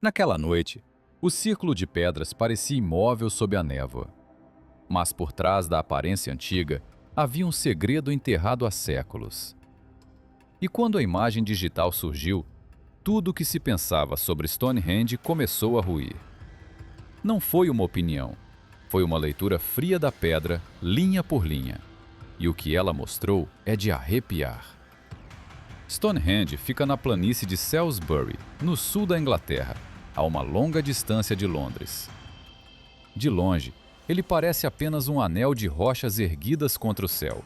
Naquela noite, o círculo de pedras parecia imóvel sob a névoa. Mas por trás da aparência antiga, havia um segredo enterrado há séculos. E quando a imagem digital surgiu, tudo o que se pensava sobre Stonehenge começou a ruir. Não foi uma opinião, foi uma leitura fria da pedra, linha por linha. E o que ela mostrou é de arrepiar. Stonehenge fica na planície de Salisbury, no sul da Inglaterra, a uma longa distância de Londres. De longe, ele parece apenas um anel de rochas erguidas contra o céu.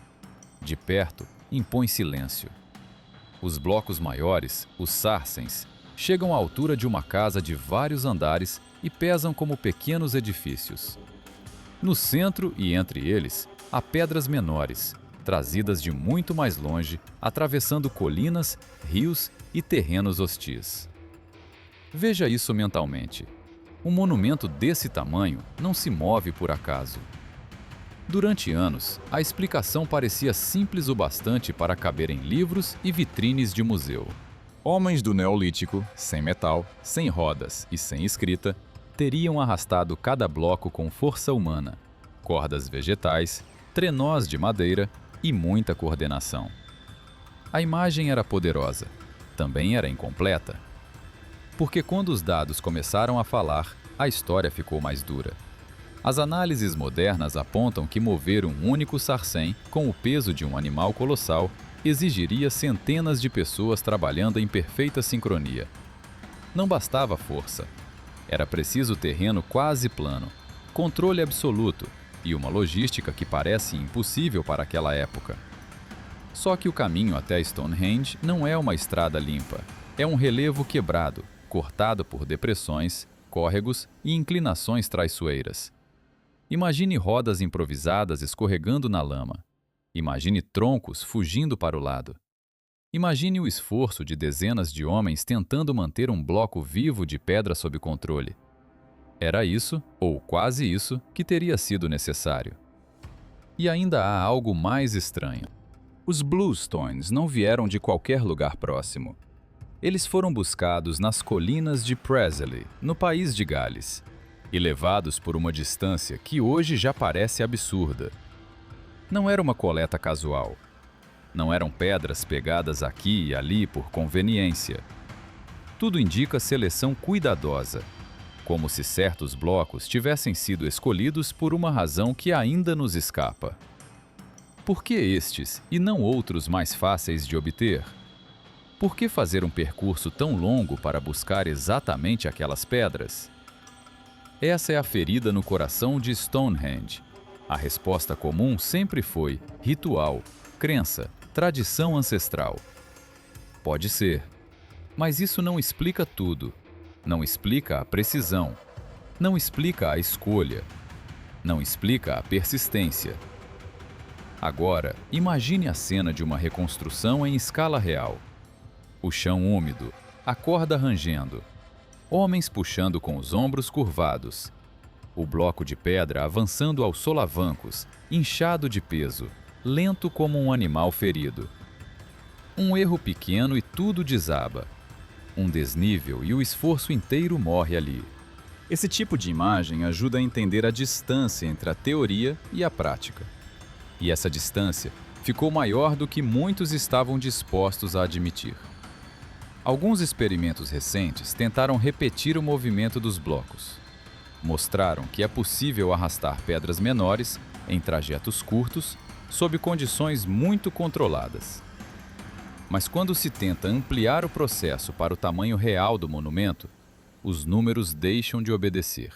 De perto, impõe silêncio. Os blocos maiores, os sarsens, chegam à altura de uma casa de vários andares e pesam como pequenos edifícios. No centro e entre eles, há pedras menores, trazidas de muito mais longe, atravessando colinas, rios e terrenos hostis. Veja isso mentalmente. Um monumento desse tamanho não se move por acaso. Durante anos, a explicação parecia simples o bastante para caber em livros e vitrines de museu. Homens do Neolítico, sem metal, sem rodas e sem escrita, teriam arrastado cada bloco com força humana, cordas vegetais, trenós de madeira e muita coordenação. A imagem era poderosa, também era incompleta. Porque quando os dados começaram a falar, a história ficou mais dura. As análises modernas apontam que mover um único sarcém, com o peso de um animal colossal, exigiria centenas de pessoas trabalhando em perfeita sincronia. Não bastava força. Era preciso terreno quase plano, controle absoluto e uma logística que parece impossível para aquela época. Só que o caminho até Stonehenge não é uma estrada limpa. É um relevo quebrado, cortado por depressões, córregos e inclinações traiçoeiras. Imagine rodas improvisadas escorregando na lama. Imagine troncos fugindo para o lado. Imagine o esforço de dezenas de homens tentando manter um bloco vivo de pedra sob controle. Era isso, ou quase isso, que teria sido necessário. E ainda há algo mais estranho. Os Bluestones não vieram de qualquer lugar próximo. Eles foram buscados nas colinas de Presley, no país de Gales, e levados por uma distância que hoje já parece absurda. Não era uma coleta casual. Não eram pedras pegadas aqui e ali por conveniência. Tudo indica seleção cuidadosa, como se certos blocos tivessem sido escolhidos por uma razão que ainda nos escapa. Por que estes e não outros mais fáceis de obter? Por que fazer um percurso tão longo para buscar exatamente aquelas pedras? Essa é a ferida no coração de Stonehenge. A resposta comum sempre foi ritual, crença, tradição ancestral. Pode ser, mas isso não explica tudo. Não explica a precisão. Não explica a escolha. Não explica a persistência. Agora, imagine a cena de uma reconstrução em escala real. O chão úmido, a corda rangendo, homens puxando com os ombros curvados, o bloco de pedra avançando aos solavancos, inchado de peso, lento como um animal ferido. Um erro pequeno e tudo desaba. Um desnível e o esforço inteiro morre ali. Esse tipo de imagem ajuda a entender a distância entre a teoria e a prática. E essa distância ficou maior do que muitos estavam dispostos a admitir. Alguns experimentos recentes tentaram repetir o movimento dos blocos. Mostraram que é possível arrastar pedras menores em trajetos curtos, sob condições muito controladas. Mas quando se tenta ampliar o processo para o tamanho real do monumento, os números deixam de obedecer.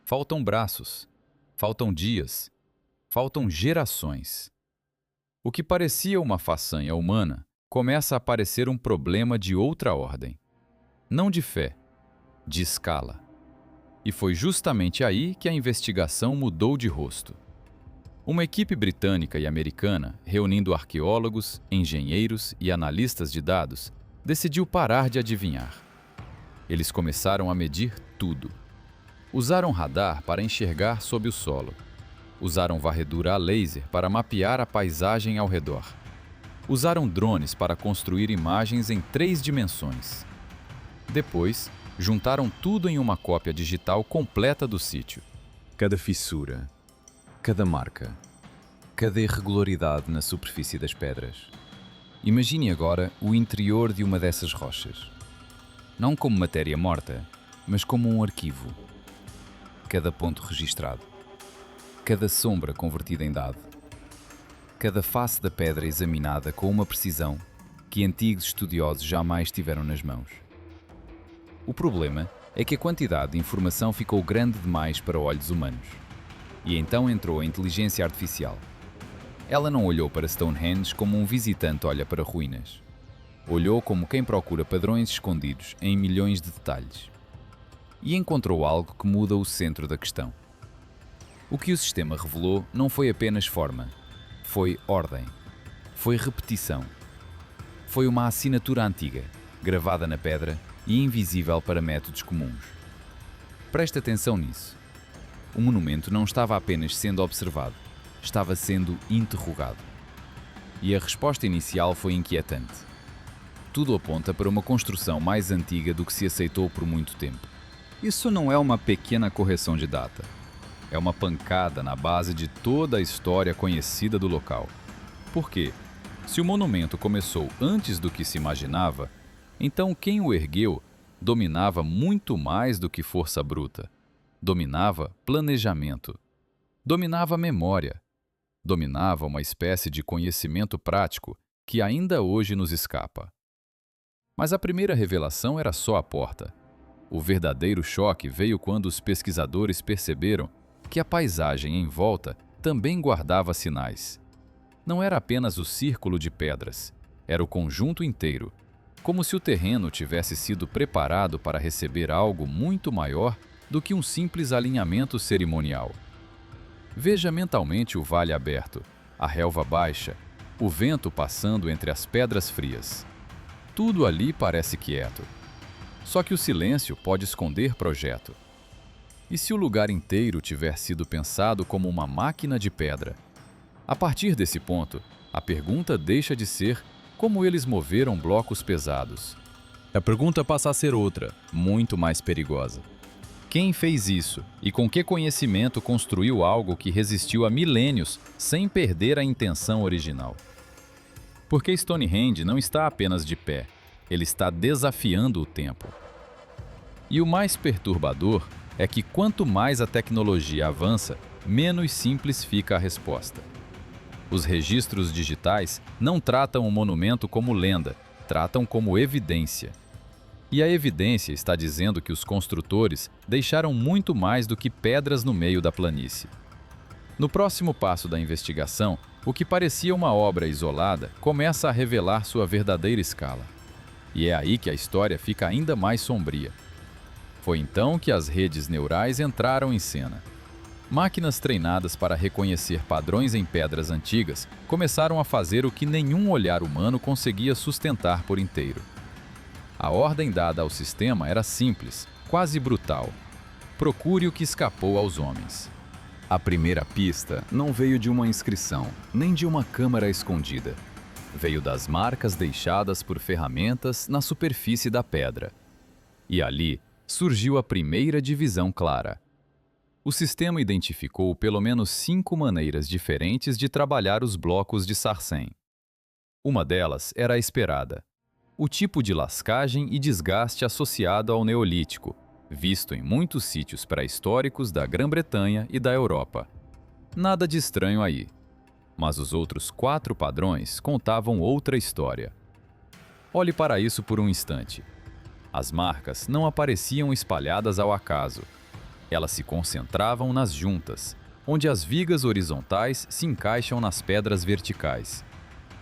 Faltam braços, faltam dias, faltam gerações. O que parecia uma façanha humana começa a parecer um problema de outra ordem. Não de fé, de escala. E foi justamente aí que a investigação mudou de rosto. Uma equipe britânica e americana, reunindo arqueólogos, engenheiros e analistas de dados, decidiu parar de adivinhar. Eles começaram a medir tudo. Usaram radar para enxergar sob o solo. Usaram varredura a laser para mapear a paisagem ao redor. Usaram drones para construir imagens em 3 dimensões. Depois, Juntaram tudo em uma cópia digital completa do sítio. Cada fissura, cada marca, cada irregularidade na superfície das pedras. Imagine agora o interior de uma dessas rochas. Não como matéria morta, mas como um arquivo. Cada ponto registrado, cada sombra convertida em dado, cada face da pedra examinada com uma precisão que antigos estudiosos jamais tiveram nas mãos. O problema é que a quantidade de informação ficou grande demais para olhos humanos. E então entrou a inteligência artificial. Ela não olhou para Stonehenge como um visitante olha para ruínas. Olhou como quem procura padrões escondidos em milhões de detalhes. E encontrou algo que muda o centro da questão. O que o sistema revelou não foi apenas forma, foi ordem, foi repetição. Foi uma assinatura antiga, gravada na pedra e invisível para métodos comuns. Preste atenção nisso. O monumento não estava apenas sendo observado, estava sendo interrogado. E a resposta inicial foi inquietante. Tudo aponta para uma construção mais antiga do que se aceitou por muito tempo. Isso não é uma pequena correção de data. É uma pancada na base de toda a história conhecida do local. Por quê? Se o monumento começou antes do que se imaginava, então quem o ergueu dominava muito mais do que força bruta. Dominava planejamento. Dominava memória. Dominava uma espécie de conhecimento prático que ainda hoje nos escapa. Mas a primeira revelação era só a porta. O verdadeiro choque veio quando os pesquisadores perceberam que a paisagem em volta também guardava sinais. Não era apenas o círculo de pedras, era o conjunto inteiro, como se o terreno tivesse sido preparado para receber algo muito maior do que um simples alinhamento cerimonial. Veja mentalmente o vale aberto, a relva baixa, o vento passando entre as pedras frias. Tudo ali parece quieto. Só que o silêncio pode esconder projeto. E se o lugar inteiro tiver sido pensado como uma máquina de pedra? A partir desse ponto, a pergunta deixa de ser como eles moveram blocos pesados. A pergunta passa a ser outra, muito mais perigosa. Quem fez isso e com que conhecimento construiu algo que resistiu a milênios sem perder a intenção original? Porque Stonehenge não está apenas de pé, ele está desafiando o tempo. E o mais perturbador é que quanto mais a tecnologia avança, menos simples fica a resposta. Os registros digitais não tratam o monumento como lenda, tratam como evidência. E a evidência está dizendo que os construtores deixaram muito mais do que pedras no meio da planície. No próximo passo da investigação, o que parecia uma obra isolada começa a revelar sua verdadeira escala. E é aí que a história fica ainda mais sombria. Foi então que as redes neurais entraram em cena. Máquinas treinadas para reconhecer padrões em pedras antigas começaram a fazer o que nenhum olhar humano conseguia sustentar por inteiro. A ordem dada ao sistema era simples, quase brutal. Procure o que escapou aos homens. A primeira pista não veio de uma inscrição, nem de uma câmara escondida. Veio das marcas deixadas por ferramentas na superfície da pedra. E ali surgiu a primeira divisão clara. O sistema identificou pelo menos 5 maneiras diferentes de trabalhar os blocos de sarsen. Uma delas era a esperada: o tipo de lascagem e desgaste associado ao Neolítico, visto em muitos sítios pré-históricos da Grã-Bretanha e da Europa. Nada de estranho aí. Mas os outros 4 padrões contavam outra história. Olhe para isso por um instante. As marcas não apareciam espalhadas ao acaso. Elas se concentravam nas juntas, onde as vigas horizontais se encaixam nas pedras verticais.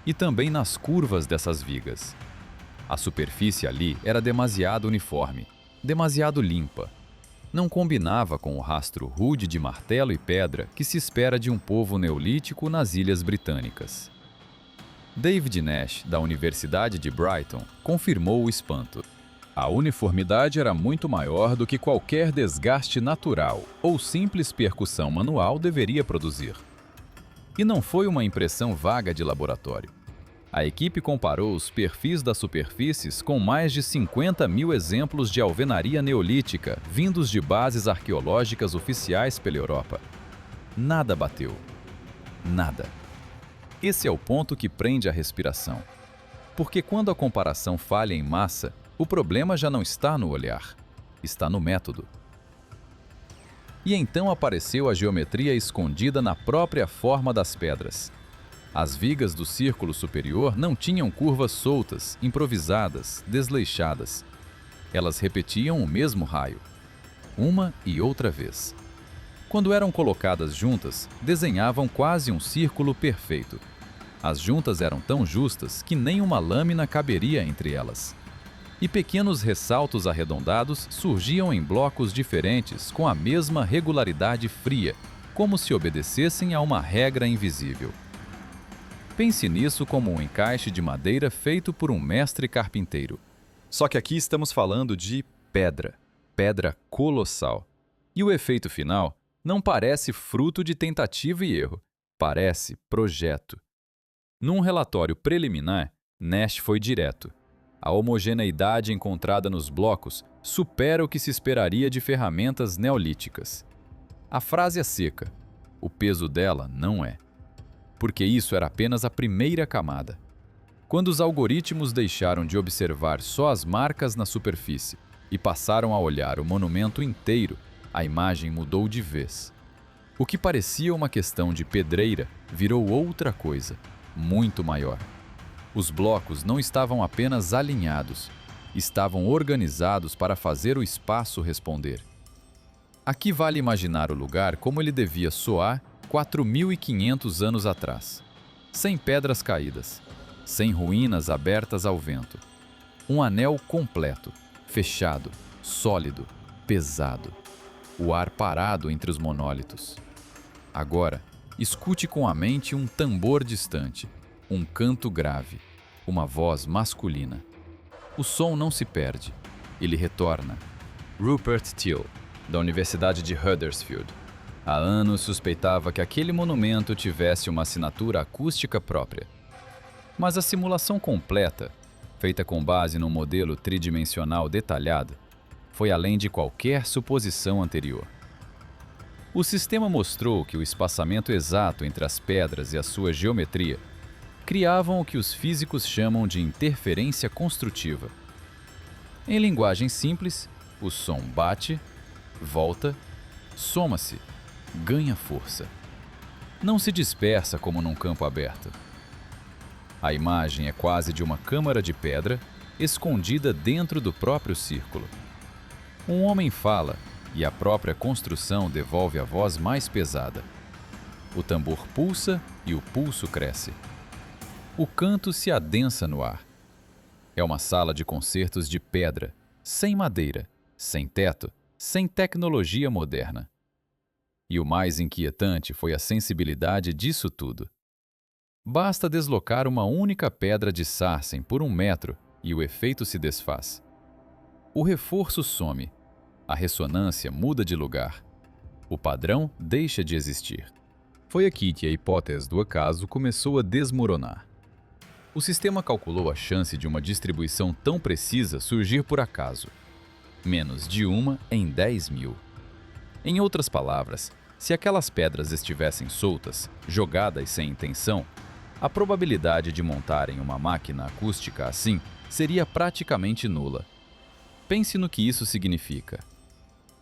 E também nas curvas dessas vigas. A superfície ali era demasiado uniforme, demasiado limpa. Não combinava com o rastro rude de martelo e pedra que se espera de um povo neolítico nas Ilhas Britânicas. David Nash, da Universidade de Brighton, confirmou o espanto. A uniformidade era muito maior do que qualquer desgaste natural ou simples percussão manual deveria produzir. E não foi uma impressão vaga de laboratório. A equipe comparou os perfis das superfícies com mais de 50 mil exemplos de alvenaria neolítica vindos de bases arqueológicas oficiais pela Europa. Nada bateu. Nada. Esse é o ponto que prende a respiração. Porque quando a comparação falha em massa, o problema já não está no olhar, está no método. E então apareceu a geometria escondida na própria forma das pedras. As vigas do círculo superior não tinham curvas soltas, improvisadas, desleixadas. Elas repetiam o mesmo raio, uma e outra vez. Quando eram colocadas juntas, desenhavam quase um círculo perfeito. As juntas eram tão justas que nem uma lâmina caberia entre elas. E pequenos ressaltos arredondados surgiam em blocos diferentes com a mesma regularidade fria, como se obedecessem a uma regra invisível. Pense nisso como um encaixe de madeira feito por um mestre carpinteiro. Só que aqui estamos falando de pedra, pedra colossal. E o efeito final não parece fruto de tentativa e erro, parece projeto. Num relatório preliminar, Nash foi direto. A homogeneidade encontrada nos blocos supera o que se esperaria de ferramentas neolíticas. A frase é seca. O peso dela não é. Porque isso era apenas a primeira camada. Quando os algoritmos deixaram de observar só as marcas na superfície e passaram a olhar o monumento inteiro, a imagem mudou de vez. O que parecia uma questão de pedreira virou outra coisa, muito maior. Os blocos não estavam apenas alinhados, estavam organizados para fazer o espaço responder. Aqui vale imaginar o lugar como ele devia soar 4.500 anos atrás, sem pedras caídas, sem ruínas abertas ao vento. Um anel completo, fechado, sólido, pesado. O ar parado entre os monólitos. Agora, escute com a mente um tambor distante, um canto grave, uma voz masculina. O som não se perde, ele retorna. Rupert Till, da Universidade de Huddersfield. Há anos suspeitava que aquele monumento tivesse uma assinatura acústica própria. Mas a simulação completa, feita com base num modelo tridimensional detalhado, foi além de qualquer suposição anterior. O sistema mostrou que o espaçamento exato entre as pedras e a sua geometria criavam o que os físicos chamam de interferência construtiva. Em linguagem simples, o som bate, volta, soma-se, ganha força. Não se dispersa como num campo aberto. A imagem é quase de uma câmara de pedra escondida dentro do próprio círculo. Um homem fala e a própria construção devolve a voz mais pesada. O tambor pulsa e o pulso cresce. O canto se adensa no ar. É uma sala de concertos de pedra, sem madeira, sem teto, sem tecnologia moderna. E o mais inquietante foi a sensibilidade disso tudo. Basta deslocar uma única pedra de sarsen por 1 metro e o efeito se desfaz. O reforço some. A ressonância muda de lugar. O padrão deixa de existir. Foi aqui que a hipótese do acaso começou a desmoronar. O sistema calculou a chance de uma distribuição tão precisa surgir por acaso. Menos de 1 em 10.000. Em outras palavras, se aquelas pedras estivessem soltas, jogadas sem intenção, a probabilidade de montarem uma máquina acústica assim seria praticamente nula. Pense no que isso significa.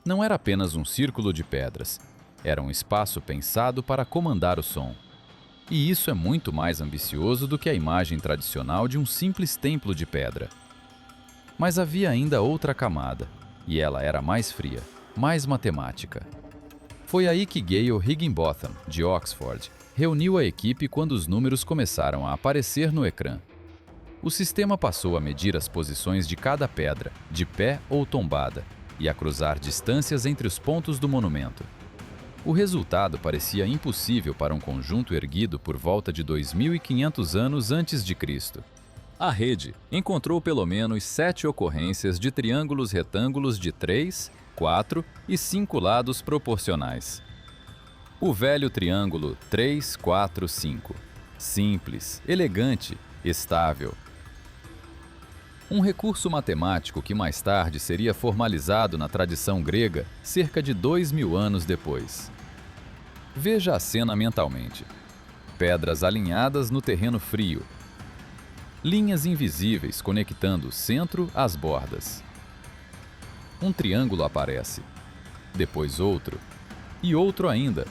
Não era apenas um círculo de pedras, era um espaço pensado para comandar o som. E isso é muito mais ambicioso do que a imagem tradicional de um simples templo de pedra. Mas havia ainda outra camada, e ela era mais fria, mais matemática. Foi aí que Gale Higginbotham, de Oxford, reuniu a equipe quando os números começaram a aparecer no ecrã. O sistema passou a medir as posições de cada pedra, de pé ou tombada, e a cruzar distâncias entre os pontos do monumento. O resultado parecia impossível para um conjunto erguido por volta de 2.500 anos antes de Cristo. A rede encontrou pelo menos 7 ocorrências de triângulos retângulos de 3, 4 e 5 lados proporcionais. O velho triângulo 3, 4, 5. Simples, elegante, estável. Um recurso matemático que mais tarde seria formalizado na tradição grega cerca de 2000 anos depois. Veja a cena mentalmente. Pedras alinhadas no terreno frio. Linhas invisíveis conectando o centro às bordas. Um triângulo aparece, depois outro, e outro ainda.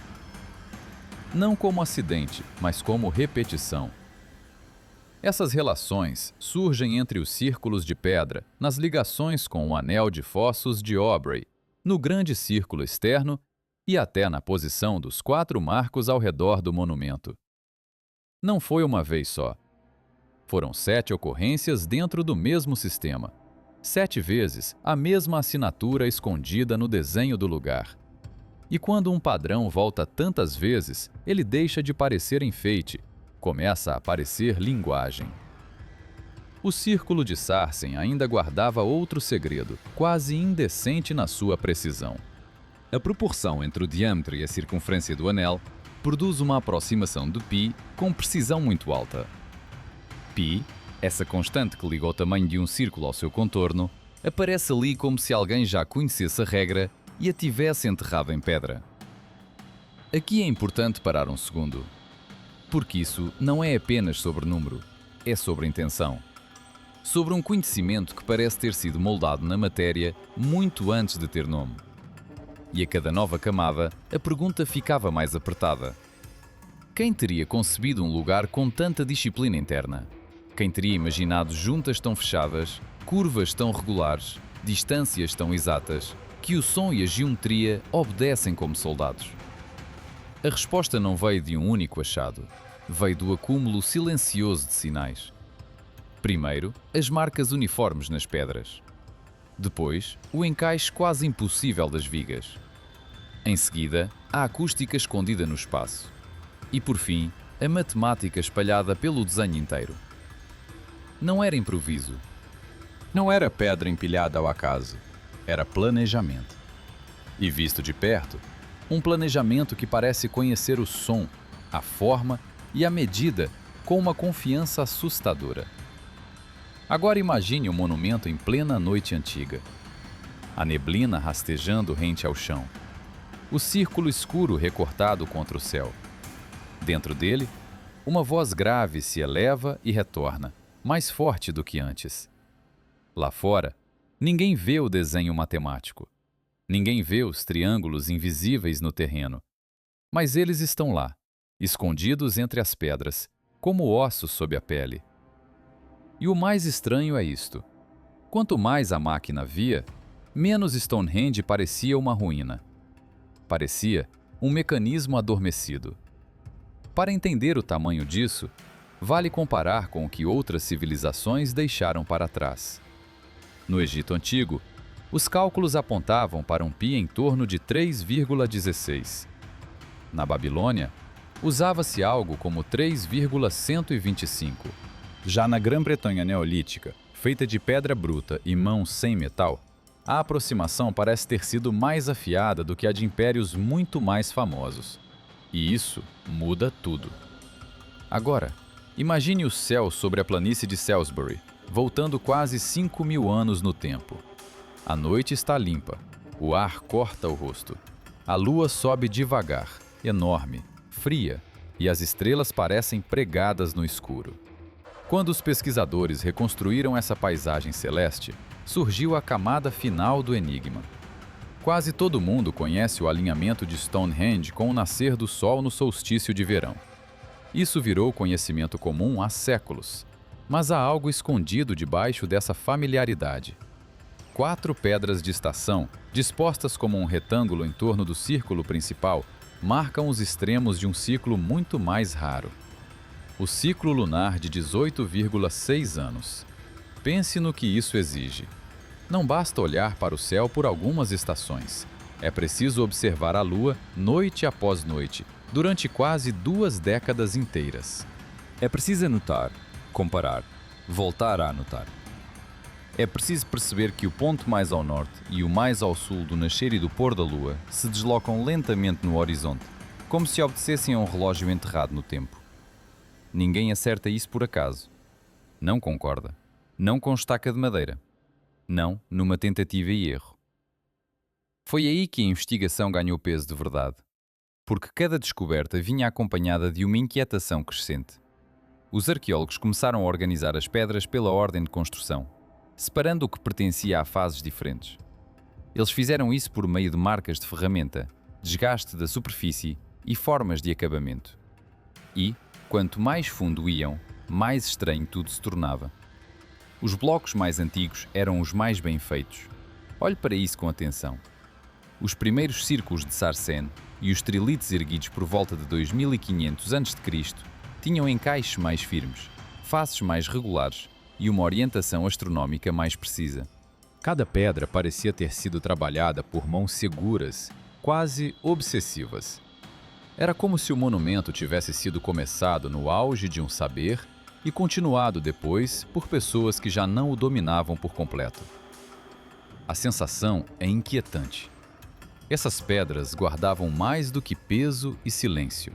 Não como acidente, mas como repetição. Essas relações surgem entre os círculos de pedra, nas ligações com o anel de fossos de Aubrey, no grande círculo externo e até na posição dos 4 marcos ao redor do monumento. Não foi uma vez só. Foram 7 ocorrências dentro do mesmo sistema. 7 vezes a mesma assinatura escondida no desenho do lugar. E quando um padrão volta tantas vezes, ele deixa de parecer enfeite, começa a parecer linguagem. O círculo de Sarsen ainda guardava outro segredo, quase indecente na sua precisão. A proporção entre o diâmetro e a circunferência do anel produz uma aproximação de π com precisão muito alta. Π, essa constante que liga o tamanho de um círculo ao seu contorno, aparece ali como se alguém já conhecesse a regra e a tivesse enterrado em pedra. Aqui é importante parar um segundo, porque isso não é apenas sobre número, é sobre intenção. Sobre um conhecimento que parece ter sido moldado na matéria muito antes de ter nome. E a cada nova camada, a pergunta ficava mais apertada. Quem teria concebido um lugar com tanta disciplina interna? Quem teria imaginado juntas tão fechadas, curvas tão regulares, distâncias tão exatas, que o som e a geometria obedecem como soldados? A resposta não veio de um único achado, veio do acúmulo silencioso de sinais. Primeiro, as marcas uniformes nas pedras. Depois, o encaixe quase impossível das vigas. Em seguida, a acústica escondida no espaço. E, por fim, a matemática espalhada pelo desenho inteiro. Não era improviso. Não era pedra empilhada ao acaso. Era planejamento. E visto de perto, um planejamento que parece conhecer o som, a forma e a medida com uma confiança assustadora. Agora imagine um monumento em plena noite antiga. A neblina rastejando rente ao chão. O círculo escuro recortado contra o céu. Dentro dele, uma voz grave se eleva e retorna, mais forte do que antes. Lá fora, ninguém vê o desenho matemático. Ninguém vê os triângulos invisíveis no terreno. Mas eles estão lá, escondidos entre as pedras, como ossos sob a pele. E o mais estranho é isto. Quanto mais a máquina via, menos Stonehenge parecia uma ruína. Parecia um mecanismo adormecido. Para entender o tamanho disso, vale comparar com o que outras civilizações deixaram para trás. No Egito Antigo, os cálculos apontavam para um π em torno de 3,16. Na Babilônia, usava-se algo como 3,125. Já na Grã-Bretanha Neolítica, feita de pedra bruta e mãos sem metal, a aproximação parece ter sido mais afiada do que a de impérios muito mais famosos. E isso muda tudo. Agora, imagine o céu sobre a planície de Salisbury, voltando quase 5.000 anos no tempo. A noite está limpa, o ar corta o rosto. A lua sobe devagar, enorme, fria, e as estrelas parecem pregadas no escuro. Quando os pesquisadores reconstruíram essa paisagem celeste, surgiu a camada final do enigma. Quase todo mundo conhece o alinhamento de Stonehenge com o nascer do sol no solstício de verão. Isso virou conhecimento comum há séculos, mas há algo escondido debaixo dessa familiaridade. 4 pedras de estação, dispostas como um retângulo em torno do círculo principal, marcam os extremos de um ciclo muito mais raro. O ciclo lunar de 18,6 anos. Pense no que isso exige. Não basta olhar para o céu por algumas estações. É preciso observar a Lua noite após noite, durante quase 2 décadas inteiras. É preciso anotar, comparar, voltar a anotar. É preciso perceber que o ponto mais ao norte e o mais ao sul do nascer e do pôr da Lua se deslocam lentamente no horizonte, como se obedecessem a um relógio enterrado no tempo. Ninguém acerta isso por acaso. Não com corda. Não com estaca de madeira. Não numa tentativa e erro. Foi aí que a investigação ganhou peso de verdade, porque cada descoberta vinha acompanhada de uma inquietação crescente. Os arqueólogos começaram a organizar as pedras pela ordem de construção, separando o que pertencia a fases diferentes. Eles fizeram isso por meio de marcas de ferramenta, desgaste da superfície e formas de acabamento. E, quanto mais fundo iam, mais estranho tudo se tornava. Os blocos mais antigos eram os mais bem feitos. Olhe para isso com atenção. Os primeiros círculos de Sarsen e os trilites erguidos por volta de 2500 a.C. tinham encaixes mais firmes, faces mais regulares e uma orientação astronómica mais precisa. Cada pedra parecia ter sido trabalhada por mãos seguras, quase obsessivas. Era como se o monumento tivesse sido começado no auge de um saber e continuado depois por pessoas que já não o dominavam por completo. A sensação é inquietante. Essas pedras guardavam mais do que peso e silêncio.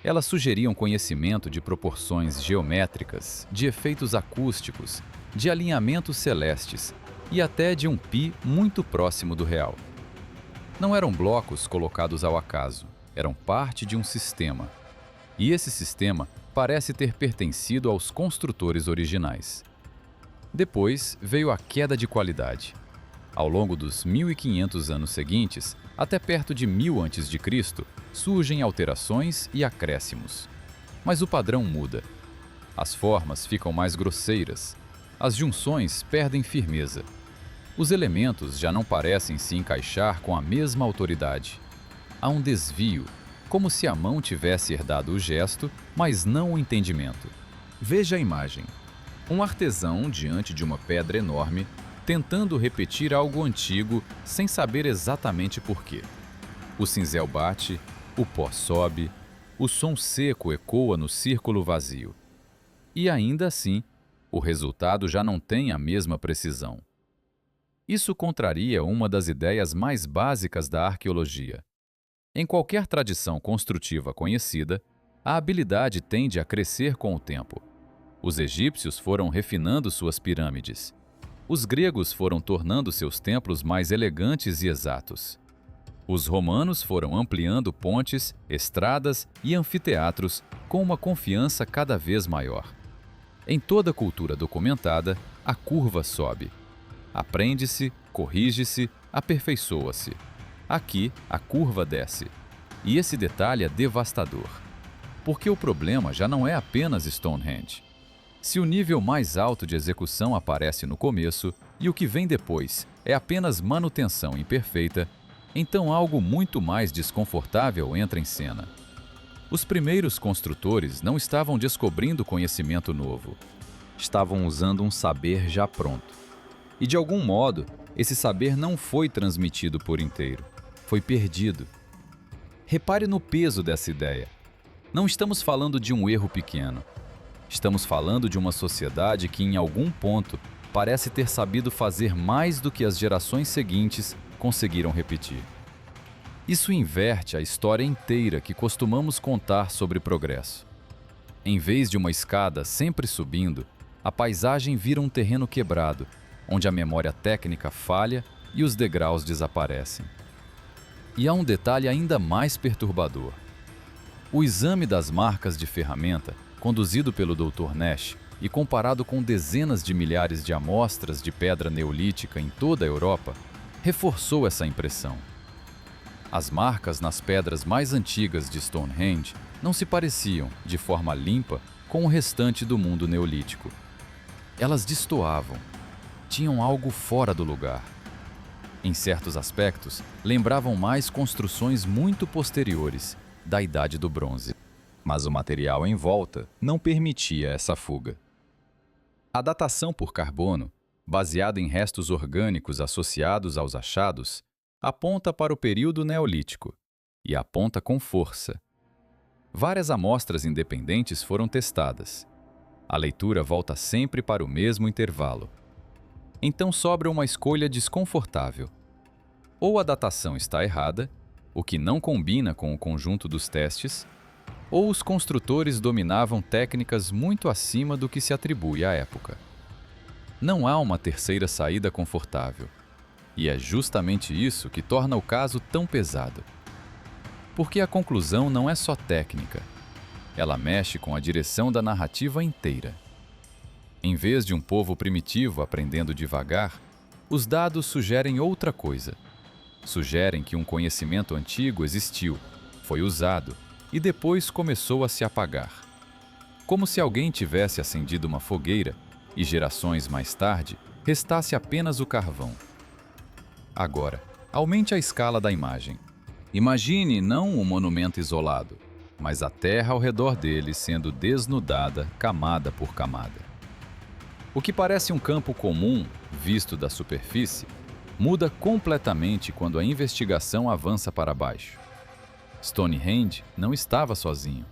Elas sugeriam conhecimento de proporções geométricas, de efeitos acústicos, de alinhamentos celestes e até de um pi muito próximo do real. Não eram blocos colocados ao acaso, eram parte de um sistema. E esse sistema parece ter pertencido aos construtores originais. Depois veio a queda de qualidade. Ao longo dos 1500 anos seguintes, até perto de 1000 a.C., surgem alterações e acréscimos. Mas o padrão muda. As formas ficam mais grosseiras. As junções perdem firmeza. Os elementos já não parecem se encaixar com a mesma autoridade. Há um desvio, como se a mão tivesse herdado o gesto, mas não o entendimento. Veja a imagem. Um artesão diante de uma pedra enorme, tentando repetir algo antigo sem saber exatamente porquê. O cinzel bate, o pó sobe, o som seco ecoa no círculo vazio. E ainda assim, o resultado já não tem a mesma precisão. Isso contraria uma das ideias mais básicas da arqueologia. Em qualquer tradição construtiva conhecida, a habilidade tende a crescer com o tempo. Os egípcios foram refinando suas pirâmides. Os gregos foram tornando seus templos mais elegantes e exatos. Os romanos foram ampliando pontes, estradas e anfiteatros com uma confiança cada vez maior. Em toda cultura documentada, a curva sobe. Aprende-se, corrige-se, aperfeiçoa-se. Aqui, a curva desce. E esse detalhe é devastador. Porque o problema já não é apenas Stonehenge. Se o nível mais alto de execução aparece no começo e o que vem depois é apenas manutenção imperfeita, então algo muito mais desconfortável entra em cena. Os primeiros construtores não estavam descobrindo conhecimento novo. Estavam usando um saber já pronto. E de algum modo, esse saber não foi transmitido por inteiro. Foi perdido. Repare no peso dessa ideia. Não estamos falando de um erro pequeno. Estamos falando de uma sociedade que, em algum ponto, parece ter sabido fazer mais do que as gerações seguintes conseguiram repetir. Isso inverte a história inteira que costumamos contar sobre progresso. Em vez de uma escada sempre subindo, a paisagem vira um terreno quebrado, onde a memória técnica falha e os degraus desaparecem. E há um detalhe ainda mais perturbador. O exame das marcas de ferramenta, conduzido pelo Dr. Nash e comparado com dezenas de milhares de amostras de pedra neolítica em toda a Europa, reforçou essa impressão. As marcas nas pedras mais antigas de Stonehenge não se pareciam, de forma limpa, com o restante do mundo neolítico. Elas destoavam, tinham algo fora do lugar. Em certos aspectos, lembravam mais construções muito posteriores, da Idade do Bronze. Mas o material em volta não permitia essa fuga. A datação por carbono, baseada em restos orgânicos associados aos achados, aponta para o período neolítico e aponta com força. Várias amostras independentes foram testadas. A leitura volta sempre para o mesmo intervalo. Então sobra uma escolha desconfortável. Ou a datação está errada, o que não combina com o conjunto dos testes, ou os construtores dominavam técnicas muito acima do que se atribui à época. Não há uma terceira saída confortável, e é justamente isso que torna o caso tão pesado. Porque a conclusão não é só técnica, ela mexe com a direção da narrativa inteira. Em vez de um povo primitivo aprendendo devagar, os dados sugerem outra coisa. Sugerem que um conhecimento antigo existiu, foi usado e depois começou a se apagar. Como se alguém tivesse acendido uma fogueira e gerações mais tarde restasse apenas o carvão. Agora, aumente a escala da imagem. Imagine não um monumento isolado, mas a terra ao redor dele sendo desnudada camada por camada. O que parece um campo comum, visto da superfície, muda completamente quando a investigação avança para baixo. Stonehenge não estava sozinho.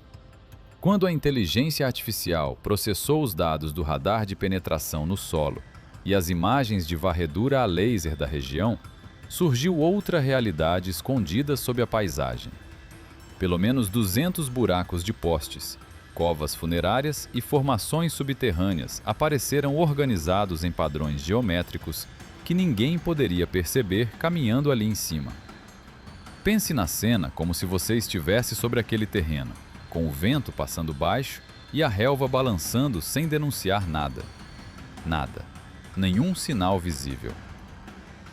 Quando a inteligência artificial processou os dados do radar de penetração no solo e as imagens de varredura a laser da região, surgiu outra realidade escondida sob a paisagem. Pelo menos 200 buracos de postes, covas funerárias e formações subterrâneas apareceram organizados em padrões geométricos que ninguém poderia perceber caminhando ali em cima. Pense na cena como se você estivesse sobre aquele terreno, com o vento passando baixo e a relva balançando sem denunciar nada. Nada. Nenhum sinal visível.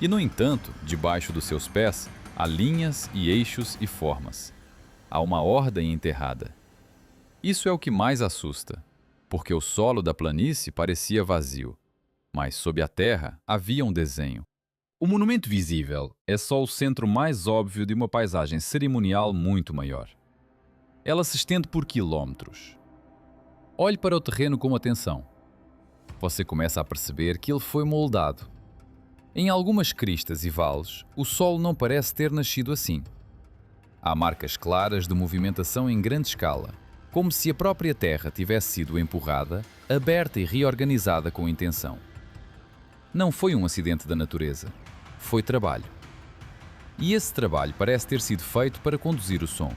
E, no entanto, debaixo dos seus pés, há linhas e eixos e formas. Há uma ordem enterrada. Isso é o que mais assusta, porque o solo da planície parecia vazio, mas sob a terra havia um desenho. O monumento visível é só o centro mais óbvio de uma paisagem cerimonial muito maior. Ela se estende por quilômetros. Olhe para o terreno com atenção. Você começa a perceber que ele foi moldado. Em algumas cristas e vales, o solo não parece ter nascido assim. Há marcas claras de movimentação em grande escala, como se a própria terra tivesse sido empurrada, aberta e reorganizada com intenção. Não foi um acidente da natureza, foi trabalho. E esse trabalho parece ter sido feito para conduzir o som.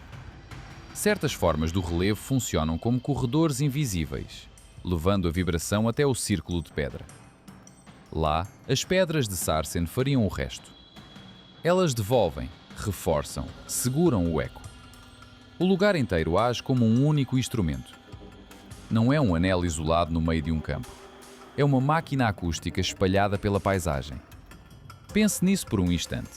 Certas formas do relevo funcionam como corredores invisíveis, levando a vibração até o círculo de pedra. Lá, as pedras de Sarsen fariam o resto. Elas devolvem, reforçam, seguram o eco. O lugar inteiro age como um único instrumento. Não é um anel isolado no meio de um campo. É uma máquina acústica espalhada pela paisagem. Pense nisso por um instante.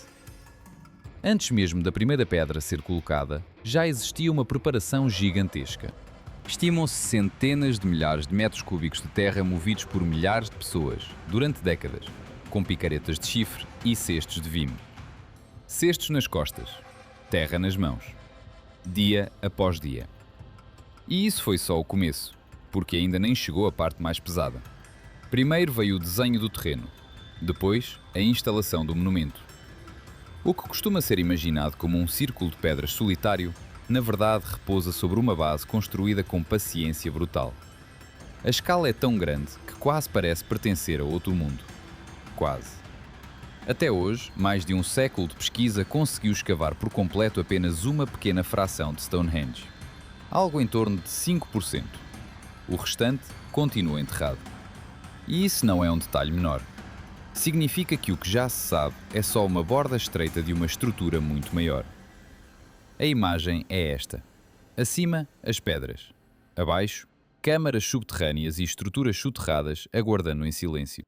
Antes mesmo da primeira pedra ser colocada, já existia uma preparação gigantesca. Estimam-se centenas de milhares de metros cúbicos de terra movidos por milhares de pessoas, durante décadas, com picaretas de chifre e cestos de vime. Cestos nas costas, terra nas mãos, dia após dia. E isso foi só o começo, porque ainda nem chegou a parte mais pesada. Primeiro veio o desenho do terreno, depois a instalação do monumento. O que costuma ser imaginado como um círculo de pedras solitário, na verdade repousa sobre uma base construída com paciência brutal. A escala é tão grande que quase parece pertencer a outro mundo. Quase. Até hoje, mais de um século de pesquisa conseguiu escavar por completo apenas uma pequena fração de Stonehenge. Algo em torno de 5%. O restante continua enterrado. E isso não é um detalhe menor. Significa que o que já se sabe é só uma borda estreita de uma estrutura muito maior. A imagem é esta. Acima, as pedras. Abaixo, câmaras subterrâneas e estruturas soterradas aguardando em silêncio.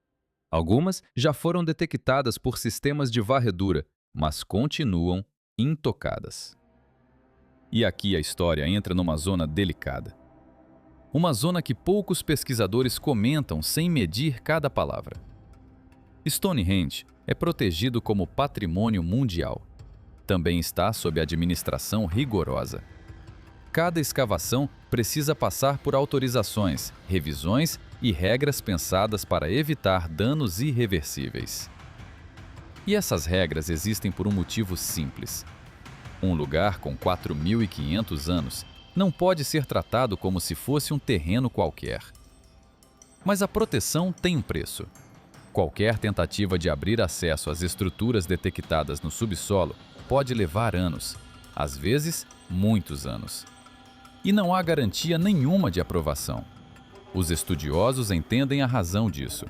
Algumas já foram detectadas por sistemas de varredura, mas continuam intocadas. E aqui a história entra numa zona delicada. Uma zona que poucos pesquisadores comentam sem medir cada palavra. Stonehenge é protegido como patrimônio mundial. Também está sob administração rigorosa. Cada escavação precisa passar por autorizações, revisões e regras pensadas para evitar danos irreversíveis. E essas regras existem por um motivo simples. Um lugar com 4.500 anos não pode ser tratado como se fosse um terreno qualquer. Mas a proteção tem um preço. Qualquer tentativa de abrir acesso às estruturas detectadas no subsolo pode levar anos, às vezes muitos anos. E não há garantia nenhuma de aprovação. Os estudiosos entendem a razão disso.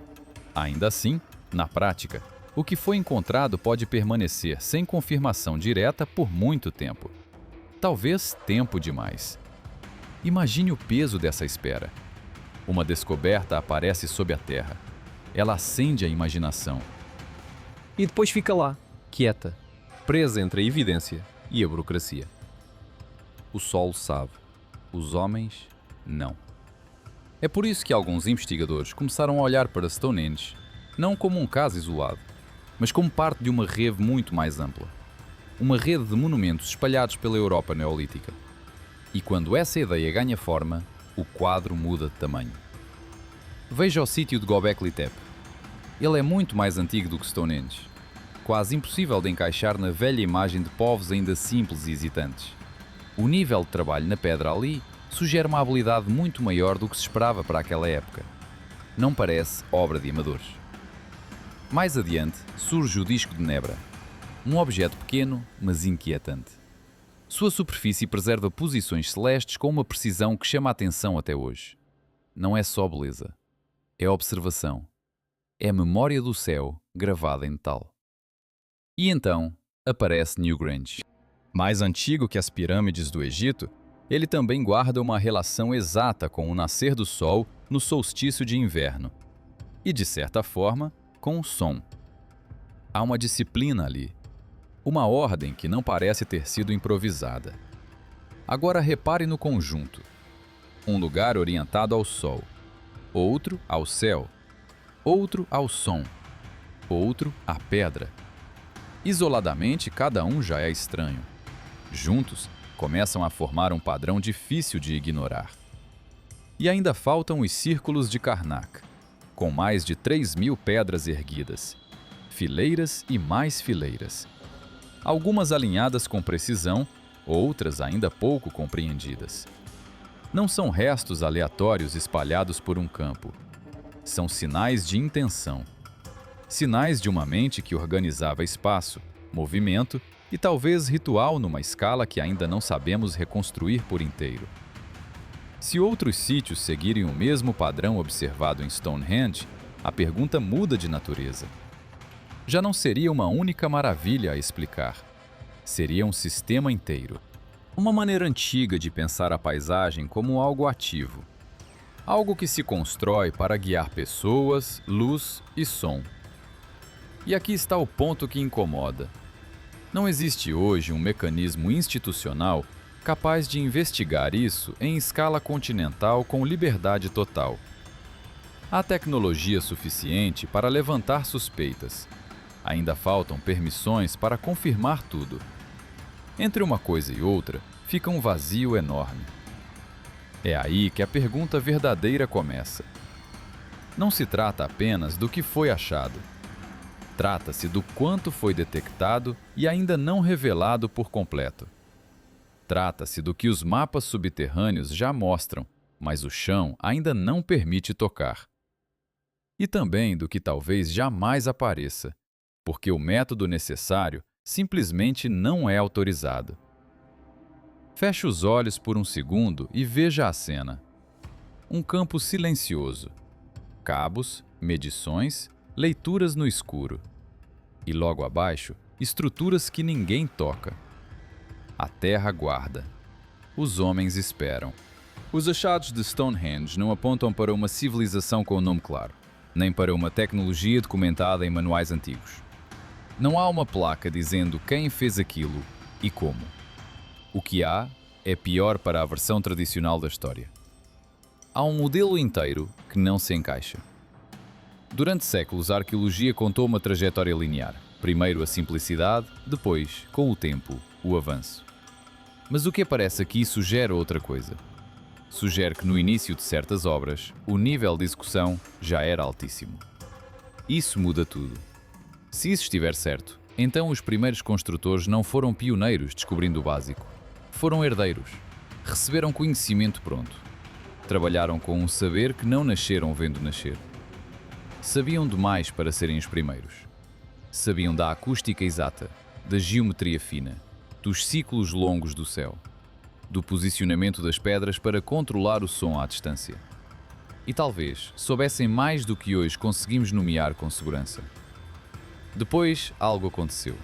Ainda assim, na prática, o que foi encontrado pode permanecer sem confirmação direta por muito tempo. Talvez tempo demais. Imagine o peso dessa espera. Uma descoberta aparece sob a Terra. Ela acende a imaginação. E depois fica lá, quieta, presa entre a evidência e a burocracia. O Sol sabe. Os homens, não. É por isso que alguns investigadores começaram a olhar para Stonehenge não como um caso isolado, mas como parte de uma rede muito mais ampla. Uma rede de monumentos espalhados pela Europa neolítica. E quando essa ideia ganha forma, o quadro muda de tamanho. Veja o sítio de Göbekli Tepe. Ele é muito mais antigo do que Stonehenge. Quase impossível de encaixar na velha imagem de povos ainda simples e hesitantes. O nível de trabalho na pedra ali sugere uma habilidade muito maior do que se esperava para aquela época. Não parece obra de amadores. Mais adiante surge o disco de Nebra. Um objeto pequeno, mas inquietante. Sua superfície preserva posições celestes com uma precisão que chama a atenção até hoje. Não é só beleza. É observação. É memória do céu gravada em metal. E então aparece Newgrange. Mais antigo que as pirâmides do Egito, ele também guarda uma relação exata com o nascer do sol no solstício de inverno. E, de certa forma, com o som. Há uma disciplina ali. Uma ordem que não parece ter sido improvisada. Agora repare no conjunto. Um lugar orientado ao sol. Outro ao céu. Outro ao som. Outro à pedra. Isoladamente, cada um já é estranho. Juntos, começam a formar um padrão difícil de ignorar. E ainda faltam os círculos de Karnak, com mais de 3.000 pedras erguidas, fileiras e mais fileiras. Algumas alinhadas com precisão, outras ainda pouco compreendidas. Não são restos aleatórios espalhados por um campo. São sinais de intenção. Sinais de uma mente que organizava espaço, movimento e talvez ritual numa escala que ainda não sabemos reconstruir por inteiro. Se outros sítios seguirem o mesmo padrão observado em Stonehenge, a pergunta muda de natureza. Já não seria uma única maravilha a explicar. Seria um sistema inteiro. Uma maneira antiga de pensar a paisagem como algo ativo. Algo que se constrói para guiar pessoas, luz e som. E aqui está o ponto que incomoda. Não existe hoje um mecanismo institucional capaz de investigar isso em escala continental com liberdade total. Há tecnologia suficiente para levantar suspeitas. Ainda faltam permissões para confirmar tudo. Entre uma coisa e outra, fica um vazio enorme. É aí que a pergunta verdadeira começa. Não se trata apenas do que foi achado. Trata-se do quanto foi detectado e ainda não revelado por completo. Trata-se do que os mapas subterrâneos já mostram, mas o chão ainda não permite tocar. E também do que talvez jamais apareça, porque o método necessário simplesmente não é autorizado. Feche os olhos por um segundo e veja a cena. Um campo silencioso. Cabos, medições, leituras no escuro. E logo abaixo, estruturas que ninguém toca. A terra guarda. Os homens esperam. Os achados de Stonehenge não apontam para uma civilização com nome claro, nem para uma tecnologia documentada em manuais antigos. Não há uma placa dizendo quem fez aquilo e como. O que há é pior para a versão tradicional da história. Há um modelo inteiro que não se encaixa. Durante séculos, a arqueologia contou uma trajetória linear. Primeiro a simplicidade, depois, com o tempo, o avanço. Mas o que aparece aqui sugere outra coisa. Sugere que no início de certas obras, o nível de execução já era altíssimo. Isso muda tudo. Se isso estiver certo, então os primeiros construtores não foram pioneiros descobrindo o básico. Foram herdeiros. Receberam conhecimento pronto. Trabalharam com um saber que não nasceram vendo nascer. Sabiam demais para serem os primeiros. Sabiam da acústica exata, da geometria fina, dos ciclos longos do céu. do posicionamento das pedras para controlar o som à distância. E talvez soubessem mais do que hoje conseguimos nomear com segurança. Depois, algo aconteceu.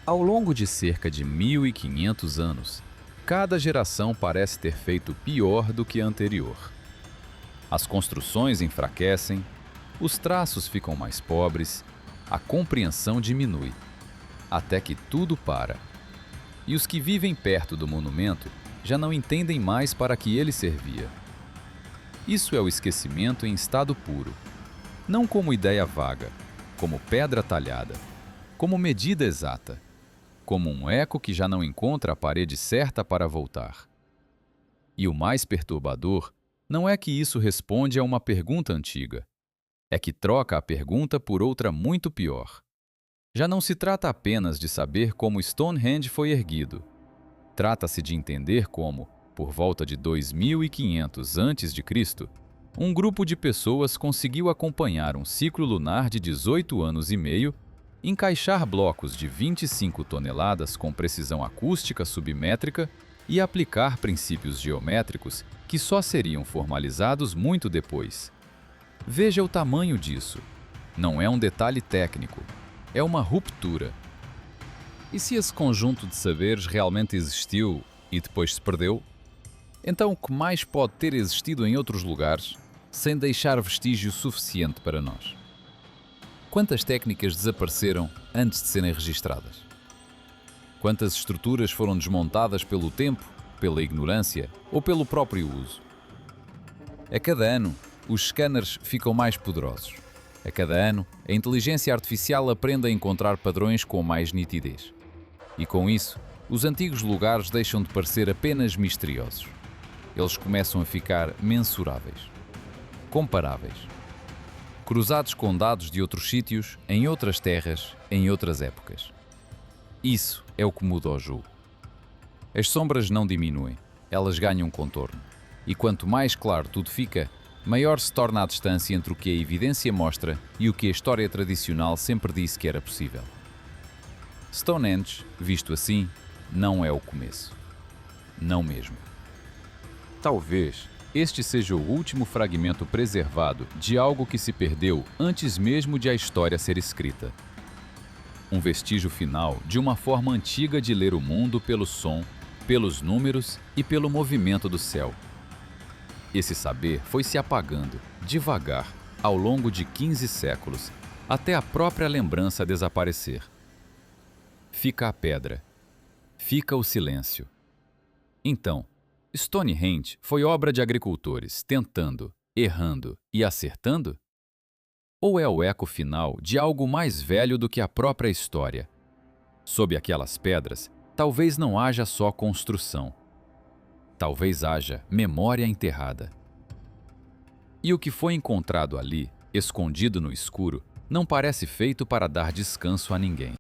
Ao longo de cerca de 1500 anos, cada geração parece ter feito pior do que a anterior. As construções enfraquecem, os traços ficam mais pobres, a compreensão diminui, até que tudo para. E os que vivem perto do monumento já não entendem mais para que ele servia. Isso é o esquecimento em estado puro, não como ideia vaga, como pedra talhada, como medida exata, como um eco que já não encontra a parede certa para voltar. E o mais perturbador não é que isso responde a uma pergunta antiga, é que troca a pergunta por outra muito pior. Já não se trata apenas de saber como Stonehenge foi erguido. Trata-se de entender como, por volta de 2500 a.C., um grupo de pessoas conseguiu acompanhar um ciclo lunar de 18 anos e meio, encaixar blocos de 25 toneladas com precisão acústica submétrica e aplicar princípios geométricos que só seriam formalizados muito depois. Veja o tamanho disso. Não é um detalhe técnico, é uma ruptura. E se esse conjunto de saberes realmente existiu e depois se perdeu? Então o que mais pode ter existido em outros lugares, sem deixar vestígio suficiente para nós? Quantas técnicas desapareceram antes de serem registradas? Quantas estruturas foram desmontadas pelo tempo, pela ignorância ou pelo próprio uso? A cada ano, os scanners ficam mais poderosos. A cada ano, a inteligência artificial aprende a encontrar padrões com mais nitidez. E com isso, os antigos lugares deixam de parecer apenas misteriosos. Eles começam a ficar mensuráveis, comparáveis, cruzados com dados de outros sítios, em outras terras, em outras épocas. Isso é o que muda o jogo. As sombras não diminuem, elas ganham contorno. E quanto mais claro tudo fica, maior se torna a distância entre o que a evidência mostra e o que a história tradicional sempre disse que era possível. Stonehenge, visto assim, não é o começo. Não mesmo. Talvez este seja o último fragmento preservado de algo que se perdeu antes mesmo de a história ser escrita. Um vestígio final de uma forma antiga de ler o mundo pelo som, pelos números e pelo movimento do céu. Esse saber foi se apagando, devagar, ao longo de 15 séculos, até a própria lembrança desaparecer. Fica a pedra. Fica o silêncio. Então, Stonehenge foi obra de agricultores tentando, errando e acertando? Ou é o eco final de algo mais velho do que a própria história? Sob aquelas pedras, talvez não haja só construção. Talvez haja memória enterrada. E o que foi encontrado ali, escondido no escuro, não parece feito para dar descanso a ninguém.